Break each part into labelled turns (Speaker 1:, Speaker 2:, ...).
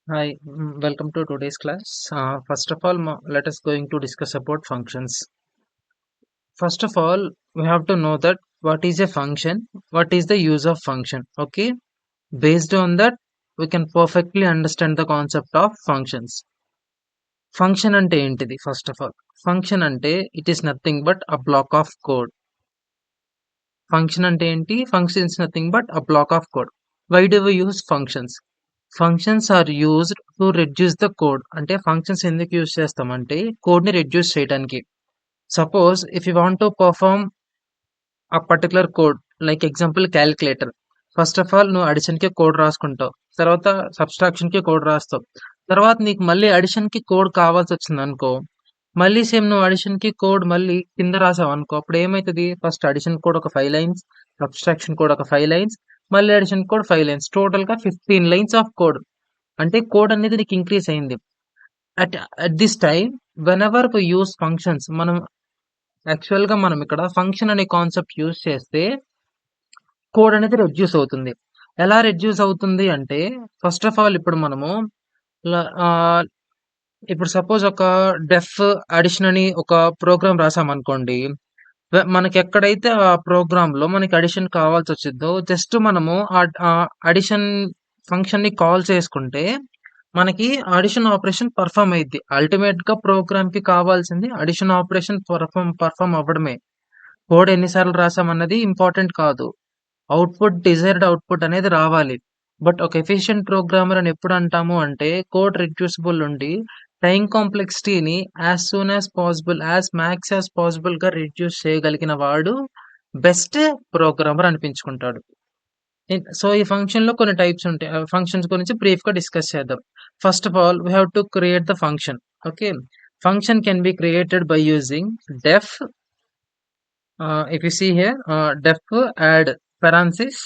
Speaker 1: Hi, welcome to today's class. First of all, let us going to discuss about functions. First of all, we have to know that what is a function, what is the use of function. Okay, based on that, we can perfectly understand the concept of functions. Function ante ఏంటిది? First of all, function ante it is nothing but a block of code. Function ante enti? Function is nothing but a block of code. Why do we use functions? Functions are used to reduce the code. అంటే functions ఎందుకు use చేస్తామంటే code ని reduce చేయడానికి. Suppose if you want to perform a particular code, like example calculator. First of all నువ్వు addition కి code రాసుకుంటావు, తర్వాత subtraction కి కోడ్ రాస్తావు, తర్వాత నీకు మళ్ళీ అడిషన్ కి కోడ్ కావాల్సి వచ్చింది అనుకో, మళ్ళీ సేమ్ నువ్వు అడిషన్ కి కోడ్ మళ్ళీ కింద రాసావు అనుకో, అప్పుడు ఏమైతుంది? ఫస్ట్ అడిషన్ కోడ్ ఒక 5 లైన్స్, సబ్స్ట్రాక్షన్ కోడ్ ఒక 5 లైన్స్, మళ్ళీ అడిషన్ కోడ్ 5 లైన్స్, టోటల్ గా 15 లైన్స్ ఆఫ్ కోడ్. అంటే కోడ్ అనేది నీకు ఇంక్రీజ్ అయింది. At at this time whenever we use functions, మనం యాక్చువల్ గా మనం ఇక్కడ ఫంక్షన్ అనే కాన్సెప్ట్ యూజ్ చేస్తే కోడ్ అనేది రెడ్యూస్ అవుతుంది. ఎలా రెడ్యూస్ అవుతుంది అంటే, ఫస్ట్ ఆఫ్ ఆల్ ఇప్పుడు మనము ల- ఆ, ఇప్పుడు సపోజ్ ఒక డెఫ్ అడిషన్ అని ఒక ప్రోగ్రామ్ రాసామనుకోండి. మనకి ఎక్కడైతే ఆ ప్రోగ్రామ్ లో మనకి అడిషన్ కావాల్సి వచ్చిందో జస్ట్ మనము ఆ అడిషన్ ఫంక్షన్ ని కాల్ చేసుకుంటే మనకి అడిషన్ ఆపరేషన్ పర్ఫామ్ అయ్యిద్ది. అల్టిమేట్ గా ప్రోగ్రామ్ కి కావాల్సింది అడిషన్ ఆపరేషన్ పర్ఫామ్ అవ్వడమే. కోడ్ ఎన్నిసార్లు రాసామన్నది ఇంపార్టెంట్ కాదు. డిజైర్డ్ అవుట్పుట్ అనేది రావాలి. బట్ ఒక ఎఫిషియెంట్ ప్రోగ్రామర్ అని ఎప్పుడు అంటాము అంటే, కోడ్ రిడ్యూసిబుల్ ఉండి టైం కాంప్లెక్సిటీని as soon as possible, as max as possible గా రిడ్యూస్ చేయగలిగిన వాడు బెస్ట్ ప్రోగ్రామర్ అనిపించుకుంటాడు. సో ఈ ఫంక్షన్ లో కొన్ని టైప్స్ ఉంటాయి. ఫంక్షన్స్ గురించి బ్రీఫ్ గా డిస్కస్ చేద్దాం. First of all we have to create the function. Okay, function can be created by using deaf. If you see here, def add parentheses.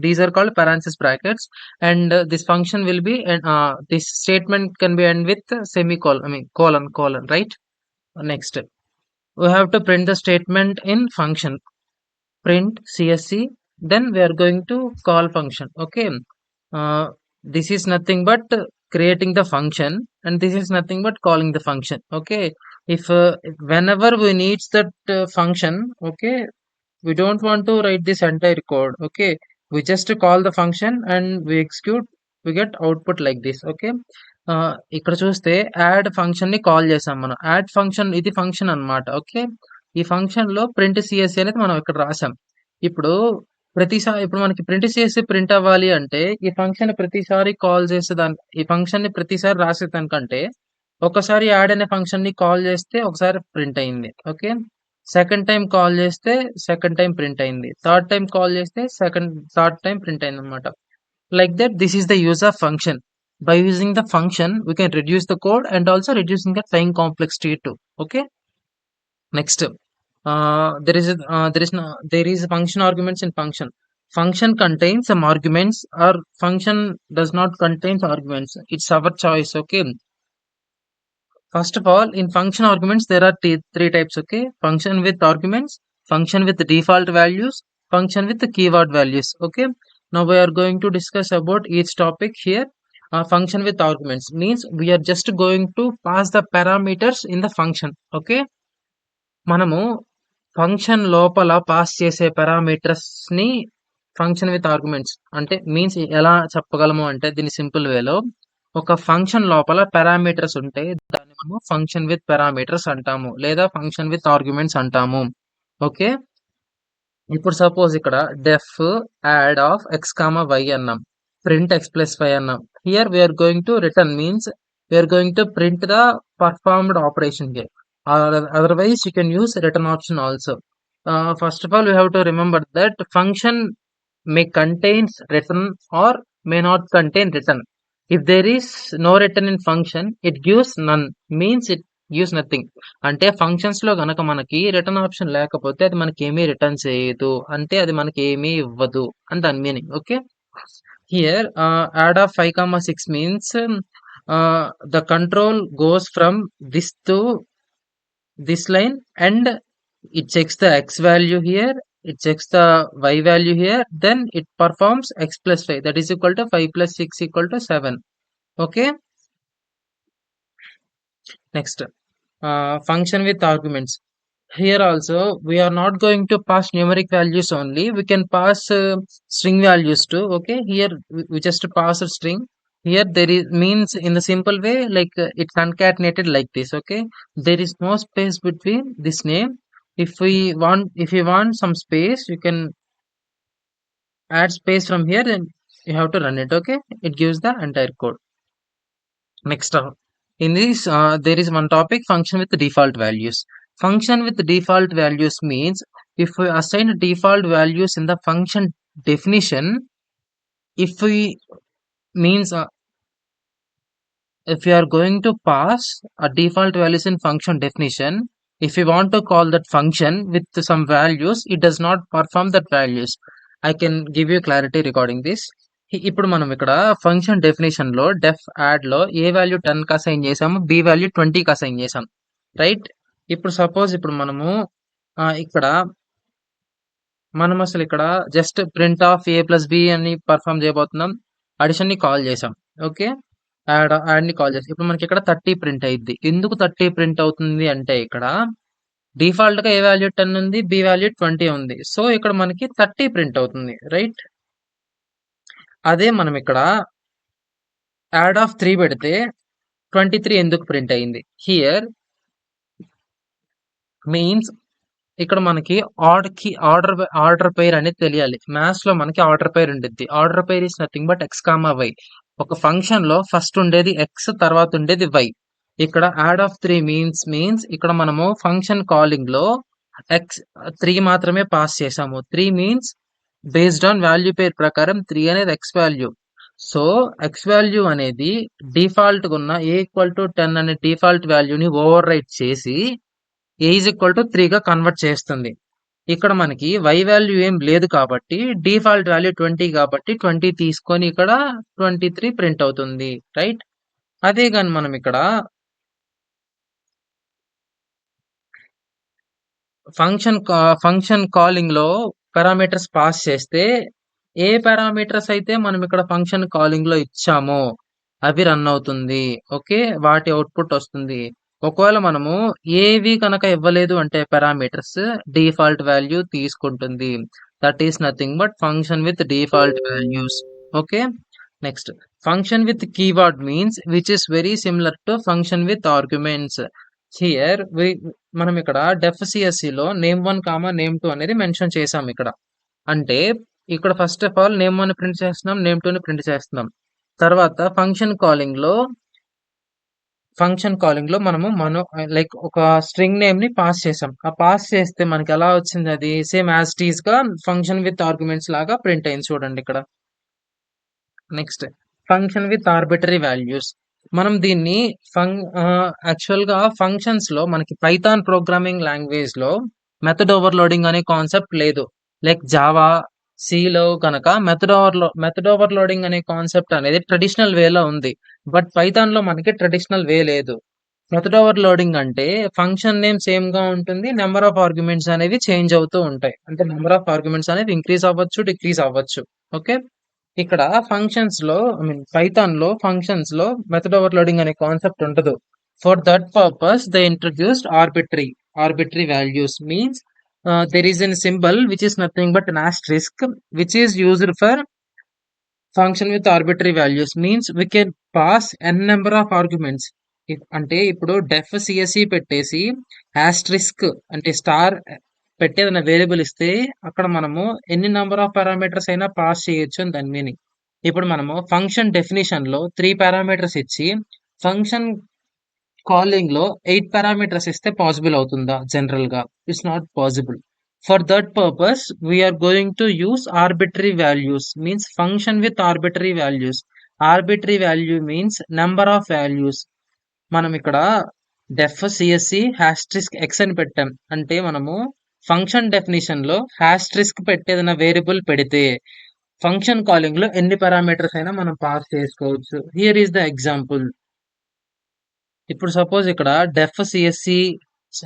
Speaker 1: These are called parenthesis brackets, and this function will be, and this statement can be end with semicolon. I mean colon, right? Next, we have to print the statement in function. Print CSC. Then we are going to call function. Okay, uh, this is nothing but creating the function, and this is nothing but calling the function. Okay, if whenever we needs that function, okay, we don't want to write this entire code. Okay, we just call the function and we execute, we get output like this. Okay, ఇక్కడ చూస్తే add function ని call చేసాం మనం. Add function ఇది function అన్నమాట. Okay, ఈ function లో print CSC అనేది మనం ఇక్కడ రాసాం. ఇప్పుడు ప్రతిసారి ఇప్పుడు మనకి ప్రింట్ చేసి ప్రింట్ అవ్వాలి అంటే ఈ ఫంక్షన్ ప్రతిసారి కాల్ చేసేదాని, ఈ ఫంక్షన్ ని ప్రతిసారి రాసేదానికంటే ఒకసారి యాడ్ అనే ఫంక్షన్ ని కాల్ చేస్తే ఒకసారి ప్రింట్ అయింది. ఓకే, సెకండ్ టైం కాల్ చేస్తే సెకండ్ టైం ప్రింట్ అయింది, థర్డ్ టైం కాల్ చేస్తే థర్డ్ టైం ప్రింట్ అయింది అనమాట. Like that this is the use of function. By using the function we can reduce the code and also reducing the time complexity too. Okay, next, there is function arguments in function. Function contains some arguments, or function does not contain arguments, it's our choice. Okay, first of all, in function arguments there are three types. Okay, function with arguments, function with default values, function with the keyword values. Okay, now we are going to discuss about each topic here. Function with arguments means we are just going to pass the parameters in the function. Okay, మనము function లోపల pass చేసే parameters ని function with arguments అంటే means ఎలా చెప్పగలము అంటే, దీని simple వేలో ఒక ఫంక్షన్ లోపల పారామీటర్స్ ఉంటే దాన్ని మనము ఫంక్షన్ విత్ పారామీటర్స్ అంటాము, లేదా ఫంక్షన్ విత్ ఆర్గ్యుమెంట్స్ అంటాము. ఓకే, ఇప్పుడు సపోజ్ ఇక్కడ def add of x comma y అన్నాం, ప్రింట్ ఎక్స్ ప్లస్ వై అన్నాం. Here we're going to return means we're going to print the performed operation here. Otherwise you can use return option also. First of all we have to remember that function may contains return or may not contain return. If there is no return in function, it gives none, means it gives nothing. అంటే functions లో గనక మనకి return option లేకపోతే అది మనకి ఏమీ return చేయదు, అంటే అది మనకి ఏమీ ఇవ్వదు అని దాని meaning. Okay, here add of 5, 6 means the control goes from this to this line, and it checks the x value here, it checks the y value here, then it performs x plus 5, that is equal to 5 plus 6 equal to 7. Okay. Next, function with arguments. Here also, we are not going to pass numeric values only. We can pass string values too. Okay. Here we just pass a string. Here there is means in the simple way, like it's concatenated like this. Okay. There is no space between this name. If you want some space, you can add space from here. Then you have to run it. Okay. It gives the entire code. Next up, in this, there is one topic function with default values. Function with default values means if we assign default values in the function definition, if we means if we are going to pass a default values in function definition, if we want to call that function with some values, it does not perform that values. I can give you clarity regarding this. ఇప్పుడు మనం ఇక్కడ function definition లో డెఫ్ add లో ఏ value 10 కి assign చేసాము, B value 20 కి assign చేసాం, right. ఇప్పుడు సపోజ్ ఇప్పుడు మనము ఇక్కడ మనం అసలు ఇక్కడ just print of a plus b అని పర్ఫామ్ చేయబోతున్నాం, అడిషన్ ని కాల్ చేసాం. ఓకే, యాడ్ ని కాల్ చేసాం. ఇప్పుడు మనకి ఇక్కడ 30 ప్రింట్ అయింది. ఎందుకు 30 ప్రింట్ అవుతుంది అంటే ఇక్కడ డిఫాల్ట్ గా ఏ వాల్యూ 10 ఉంది, బి వాల్యూ 20 ఉంది. సో ఇక్కడ మనకి 30 ప్రింట్ అవుతుంది, రైట్. అదే మనం ఇక్కడ యాడ్ ఆఫ్ 3 పెడితే 23 ఎందుకు ప్రింట్ అయింది? హియర్ మీన్స్ ఇక్కడ మనకి ఆర్డర్ పేర్ అనేది తెలియాలి. మ్యాథ్స్ లో మనకి ఆర్డర్ పేర్ ఉండిద్ది. Order pair is nothing but x comma y. ఒక ఫంక్షన్ లో ఫస్ట్ ఉండేది ఎక్స్, తర్వాత ఉండేది వై. ఇక్కడ యాడ్ ఆఫ్ 3 మీన్స్ ఇక్కడ మనము ఫంక్షన్ కాలింగ్ లో ఎక్స్ 3 మాత్రమే పాస్ చేసాము. 3 మీన్స్ బేస్డ్ ఆన్ వాల్యూ పేర్ ప్రకారం 3 అనేది X value. So x value అనేది డిఫాల్ట్ గా ఉన్న ఏ ఈక్వల్ టు 10 అనే డిఫాల్ట్ వాల్యూని ఓవర్ రైట్ చేసి ఏ ఈజ్ ఈక్వల్ టు 3 గా కన్వర్ట్ చేస్తుంది. ఇక్కడ మనకి వై వాల్యూ ఏం లేదు కాబట్టి డిఫాల్ట్ వాల్యూ 20 కాబట్టి 20 తీసుకొని ఇక్కడ 23 ప్రింట్ అవుతుంది, రైట్. అదే కానీ మనం ఇక్కడ ఫంక్షన్ కాలింగ్ లో పారామీటర్స్ పాస్ చేస్తే ఏ పారామీటర్స్ అయితే మనం ఇక్కడ ఫంక్షన్ కాలింగ్ లో ఇచ్చామో అవి రన్ అవుతుంది. ఓకే, వాటి అవుట్పుట్ వస్తుంది. ఒకవేళ మనము ఏవి కనుక ఇవ్వలేదు అంటే పారామీటర్స్ డిఫాల్ట్ వాల్యూ తీసుకుంటుంది. That is nothing but function with default values. Okay, next function with keyword means which is very similar to function with arguments. Here మనం ఇక్కడ డెఫ్ సిఎస్సి లో నేమ్1 కామా నేమ్2 అనేది మెన్షన్ చేసాం. ఇక్కడ అంటే ఇక్కడ ఫస్ట్ ఆఫ్ ఆల్ నేమ్1 ప్రింట్ చేస్తున్నాం, నేమ్2 ని ప్రింట్ చేస్తున్నాం. తర్వాత ఫంక్షన్ కాలింగ్ లో మనము లైక్ ఒక స్ట్రింగ్ నేమ్ ని పాస్ చేసాం. ఆ పాస్ చేస్తే మనకి ఎలా వచ్చింది? అది సేమ్ యాజ్ టీజ్ గా ఫంక్షన్ విత్ ఆర్గ్యుమెంట్స్ లాగా ప్రింట్ అయింది, చూడండి ఇక్కడ. Next function with arbitrary values. మనం దీన్ని యాక్చువల్ గా ఫంక్షన్స్ లో మనకి పైథాన్ ప్రోగ్రామింగ్ లాంగ్వేజ్ లో మెథడ్ ఓవర్లోడింగ్ అనే కాన్సెప్ట్ లేదు. లైక్ జావా, సిలో కనుక మెథడ్ ఓవర్లోడింగ్ అనే కాన్సెప్ట్ అనేది ట్రెడిషనల్ వేలో ఉంది. బట్ పైథాన్ లో మనకి ట్రెడిషనల్ వే లేదు. మెథడ్ ఓవర్లోడింగ్ అంటే ఫంక్షన్ నేమ్ సేమ్ గా ఉంటుంది, నెంబర్ ఆఫ్ ఆర్గ్యుమెంట్స్ అనేవి చేంజ్ అవుతూ ఉంటాయి. అంటే నెంబర్ ఆఫ్ ఆర్గ్యుమెంట్స్ అనేవి ఇంక్రీజ్ అవ్వచ్చు, డిక్రీజ్ అవ్వచ్చు. ఓకే, ఇక్కడ ఫంక్షన్స్ లో పైథాన్ లో ఫంక్షన్స్ లో మెథడ్ ఓవర్లోడింగ్ అనే కాన్సెప్ట్ ఉండదు. For that purpose they introduced arbitrary values. Means there is a symbol which is nothing but an asterisk which is used for function with arbitrary values. Means we can pass n number of arguments. అంటే ఇప్పుడు డెఫ్ CSC పెట్టేసి asterisk అంటే star పెట్టేదన్న variable ఇస్తే అక్కడ మనము ఎన్ని number of parameters అయినా pass చేయొచ్చు అని దాని మీనింగ్. ఇప్పుడు మనము ఫంక్షన్ డెఫినేషన్ లో 3 పారామీటర్స్ ఇచ్చి ఫంక్షన్ కాలింగ్ లో 8 పారామీటర్స్ ఇస్తే పాసిబుల్ అవుతుందా? జనరల్ గా it's not possible. For that purpose we are going to use arbitrary values. Means function with arbitrary values. Arbitrary value means number of values. మనం ఇక్కడ డెఫ్ CSC హ్యాస్ట్రిస్క్ X అని పెట్టాం అంటే మనము ఫంక్షన్ డెఫినేషన్ లో హ్యాస్ట్రిస్క్ పెట్టేదన్న వేరియబుల్ పెడితే ఫంక్షన్ కాలింగ్ లో ఎన్ని పారామీటర్స్ అయినా మనం పాస్ చేసుకోవచ్చు. Here is the example. ఇప్పుడు సపోజ్ ఇక్కడ డెఫ్ సిఎస్సి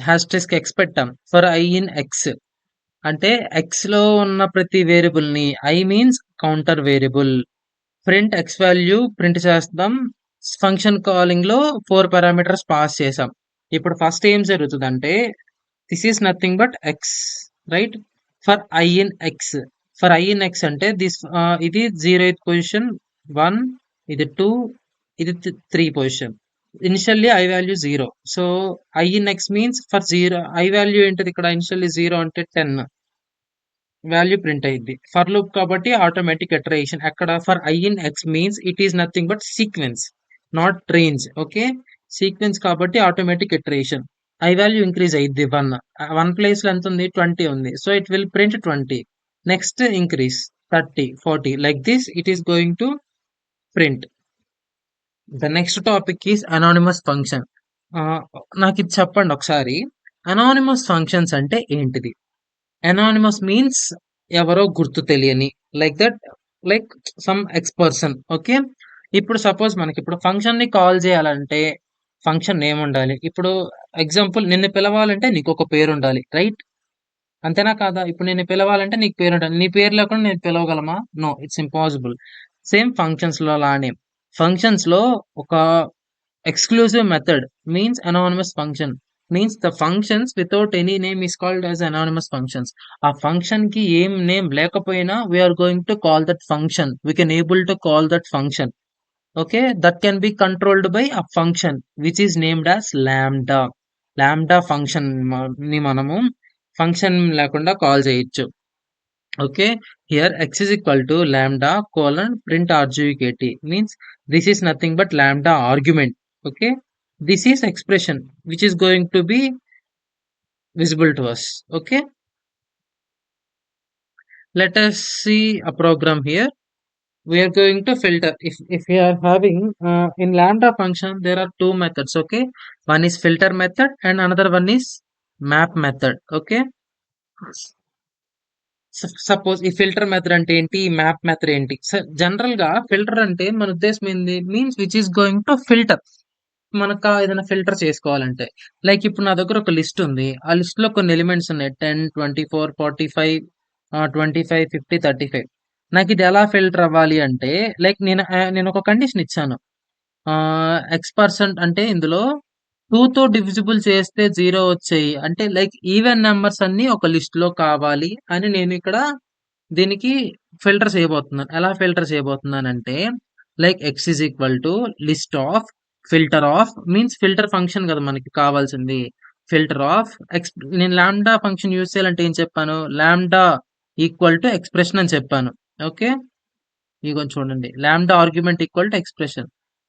Speaker 1: హ్యాస్ట్రిస్క్ ఎక్స్ పెట్టాం ఫర్ ఐ ఇన్ ఎక్స్ అంటే ఎక్స్ లో ఉన్న ప్రతి వేరియబుల్ ని, I means counter variable, print X value print చేస్తాం. ఫంక్షన్ కాలింగ్ లో 4 పారామీటర్స్ పాస్ చేసాం. ఇప్పుడు ఫస్ట్ ఏం జరుగుతుందంటే this is nothing but X, right? For I in X, for I in x అంటే ఇది 0th పొజిషన్ 1, ఇది 2, ఇది 3 position. Initially I value 0. So I in x means for 0 I value ఏంటిది ఇక్కడ? ఇనిషియల్లీ 0 అంటే 10 వాల్యూ ప్రింట్ అయ్యింది. For loop కాబట్టి automatic iteration. అక్కడ for I in x means it is nothing but sequence, not range. Okay, sequence కాబట్టి automatic iteration. I value increase అయ్యింది 1 place లో ఎంత ఉంది? 20 ఉంది. So it will print 20. Next increase 30, 40 like this it is going to print. The next topic is anonymous function. నాకు ఇది చెప్పండి ఒకసారి, అనానిమస్ ఫంక్షన్స్ అంటే ఏంటిది? అనానిమస్ మీన్స్ ఎవరో గుర్తు తెలియని, like that, like some X person. Okay, ఇప్పుడు సపోజ్ మనకి ఇప్పుడు ఫంక్షన్ ని కాల్ చేయాలంటే ఫంక్షన్ నేమ్ ఉండాలి. ఇప్పుడు ఎగ్జాంపుల్, నిన్ను పిలవాలంటే నీకు ఒక పేరు ఉండాలి, రైట్? అంతేనా కాదా? ఇప్పుడు నేను పిలవాలంటే నీకు పేరు ఉండాలి. నీ పేరు లేకుండా నేను పిలవగలమా? No, it's impossible. Same functions లో లానే, ఫంక్షన్స్ లో ఒక exclusive method means anonymous function, means the functions without any name is called as anonymous functions. ఆ ఫంక్షన్ కి ఏం నేమ్ లేకపోయినా we are going to call that function, we can able to call that function. Okay, that can be controlled by a function which is named as lambda. Lambda function ని మనము function లేకుండా call చేయొచ్చు. Okay, here x is equal to lambda colon print rgkt means this is nothing but lambda argument. Okay, this is expression which is going to be visible to us. Okay, let us see a program here. We are going to filter. If we are having in lambda function there are two methods. Okay, one is filter method and another one is map method. Okay, suppose ఈ filter method అంటే ఏంటి, ఈ map method ఏంటి? General గా filter అంటే మన ఉద్దేశం ఏంది? Means which is going to filter. మనకు ఏదైనా ఫిల్టర్ చేసుకోవాలంటే, లైక్ ఇప్పుడు నా దగ్గర ఒక లిస్ట్ ఉంది. ఆ లిస్ట్ లో కొన్ని ఎలిమెంట్స్ ఉన్నాయి, 10, 24, 45, 25, 50, 35. నాకు ఇది ఎలా ఫిల్టర్ అవ్వాలి అంటే, లైక్ నేను ఒక కండిషన్ ఇచ్చాను. X% అంటే ఇందులో 2 తో డివిజిబుల్ చేస్తే 0 వచ్చాయి అంటే, లైక్ ఈవెన్ నెంబర్స్ అన్ని ఒక లిస్ట్ లో కావాలి అని నేను ఇక్కడ దీనికి ఫిల్టర్ చేయబోతున్నాను. ఎలా ఫిల్టర్ చేయబోతున్నానంటే, like x is equal to list of filter of, means filter function కదా మనకి కావాల్సింది. ఫిల్టర్ ఆఫ్ నేను లాంబ్డా ఫంక్షన్ యూజ్ చేయాలంటే ఏం చెప్పాను? లాంబ్డా ఈక్వల్ టు ఎక్స్ప్రెషన్ అని చెప్పాను. ఓకే, ఇగో చూడండి, lambda argument equal to expression.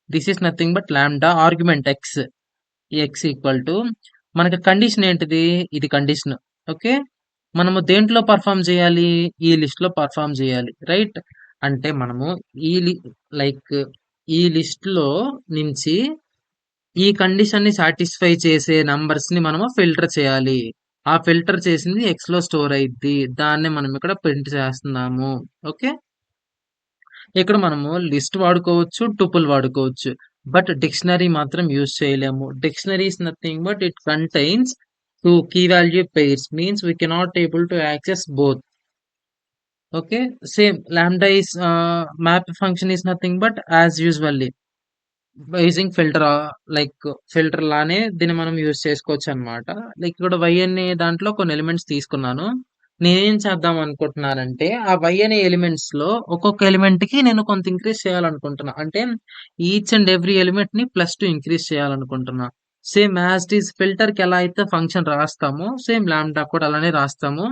Speaker 1: This is nothing but lambda argument X. X equal to మనకి కండిషన్ ఏంటిది? ఇది కండిషన్. ఓకే, మనము దేంట్లో పర్ఫామ్ చేయాలి? ఈ లిస్ట్ లో పర్ఫామ్ చేయాలి, రైట్? అంటే మనము ఈ లైక్ ఈ లిస్ట్ లో నుంచి ఈ కండిషన్ ని సాటిస్ఫై చేసే నంబర్స్ ని మనము ఫిల్టర్ చేయాలి. ఆ ఫిల్టర్ చేసింది ఎక్స్ లో స్టోర్ అయింది, దాన్ని మనం ఇక్కడ ప్రింట్ చేస్తున్నాము. ఓకే, ఇక్కడ మనము లిస్ట్ వాడుకోవచ్చు, టుపుల్ వాడుకోవచ్చు, బట్ డిక్షనరీ మాత్రం యూజ్ చేయలేము. Dictionary is nothing but it contains two key value pairs, means we cannot able to access both. Okay, same lambda is map function is nothing but as usually by using filter, like filter లానే దీన్ని మనం use చేసుకోవచ్చు అన్నమాట. Like ఇక్కడ y అనే దాంట్లో కొన్ని elements తీసుకున్నాను. నేనేం చేద్దాం అనుకుంటున్నానంటే, ఆ y అనే ఎలిమెంట్స్ లో ఒక్కొక్క ఎలిమెంట్ కి నేను కొంత ఇంక్రీజ్ చేయాలనుకుంటున్నా. అంటే ఈచ్ అండ్ ఎవ్రీ ఎలిమెంట్ ని +2 ఇంక్రీజ్ చేయాలనుకుంటున్నా. Same as it is filter కి ఎలా అయితే ఫంక్షన్ రాస్తామో, సేమ్ లాంబ్డా కూడా అలానే రాస్తాము.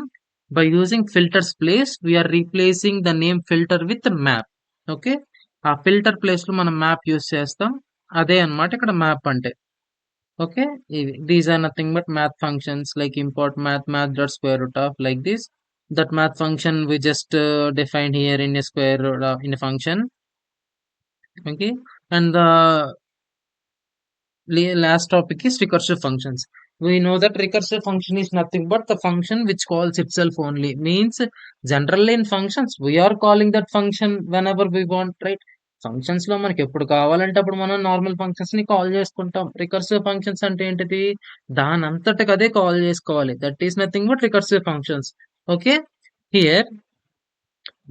Speaker 1: By using filters place we are replacing the name filter with map. Okay, ఆ ఫిల్టర్ ప్లేస్ లో మనం మ్యాప్ యూజ్ చేస్తాం. అదే అన్నమాట ఇక్కడ మ్యాప్ అంటే. Okay, these are nothing but math functions, like import math dot square root of, like this. That math function we just defined here in a square root in a function. Okay, and the last topic is recursive functions. We know that recursive function is nothing but the function which calls itself only. Means generally in functions we are calling that function whenever we want, right? Functions లో మనకి ఎప్పుడు కావాలంటే అప్పుడు మనం normal functions ని call చేసుకుంటాం. Recursive functions అంటే ఏంటిది? దాని అంతటికి అదే కాల్ చేసుకోవాలి. That is nothing but recursive functions. Okay, here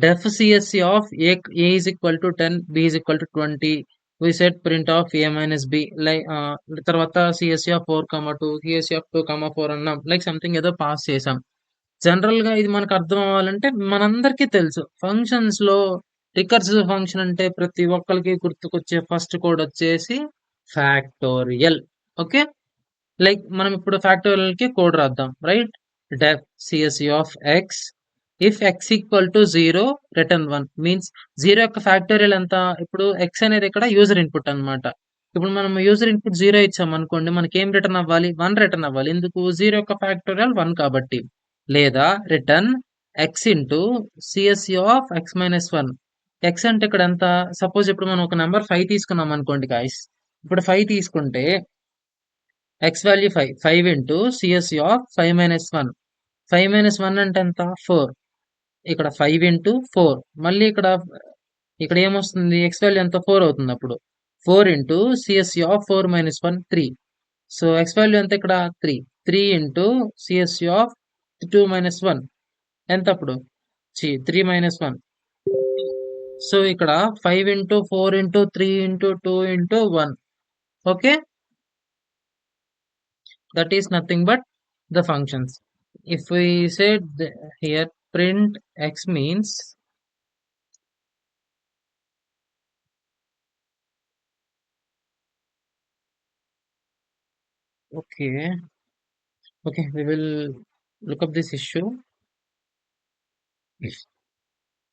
Speaker 1: def CSC of a is equal to 10, b is equal to 20, we said print of a minus b like తర్వాత CSC of 4, 2 CSC of 2, 4 అన్నాం like something ఏదో pass చేసాం. General గా ఇది మనకు అర్థం అవ్వాలంటే మనందరికీ తెలుసు ఫంక్షన్స్ లో రికర్సివ్ ఫంక్షన్ అంటే ప్రతి ఒక్కరికి గుర్తుకొచ్చే ఫస్ట్ కోడ్ వచ్చేసి ఫ్యాక్టోరియల్. ఓకే, లైక్ మనం ఇప్పుడు ఫ్యాక్టోరియల్ కి కోడ్ రాద్దాం. Right, deaf CSC of X if X equal to 0 return 1 means 0 యొక్క ఫ్యాక్టోరియల్ ఎంత? ఇప్పుడు ఎక్స్ అనేది ఇక్కడ యూజర్ ఇన్పుట్ అన్నమాట. ఇప్పుడు మనం యూజర్ ఇన్పుట్ 0 ఇచ్చాం అనుకోండి, మనకి ఏం రిటర్న్ అవ్వాలి? 1 రిటర్న్ అవ్వాలి. ఎందుకు? 0 యొక్క ఫ్యాక్టోరియల్ 1 కాబట్టి. లేదా return x into CSC of x minus 1. X అంటే ఇక్కడ ఎంత? సపోజ్ ఇప్పుడు మనం ఒక నెంబర్ 5 తీసుకున్నాం అనుకోండి గాయస్. ఇప్పుడు 5 తీసుకుంటే x value 5 into CSC of 5 minus 1. 5 minus 1 అంటే ఎంత? 4. ఇక్కడ 5 ఇంటూ 4. మళ్ళీ ఇక్కడ ఏమొస్తుంది? ఎక్స్ వాల్యూ ఎంత? 4 అవుతుంది. అప్పుడు 4 into CSC of 4 minus 1 3. So x value ఎంత ఇక్కడ? 3. 3 ఇంటూ సిఎస్సి ఆఫ్ 2 మైనస్ 1 ఎంత? అప్పుడు 3 మైనస్ 1. సో ఇక్కడ 5 into 4 into 3 into 2 into 1. Okay, that is nothing but the functions. If we say here print x means okay, we will look up this issue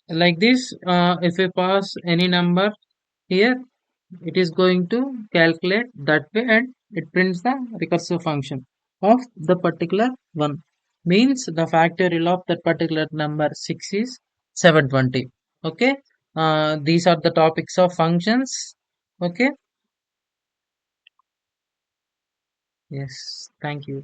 Speaker 1: like this. If we pass any number here, it is going to calculate that way and it prints the recursive function of the particular one. Means the factorial of that particular number 6 is 720. Okay, these are the topics of functions. Okay, yes, thank you.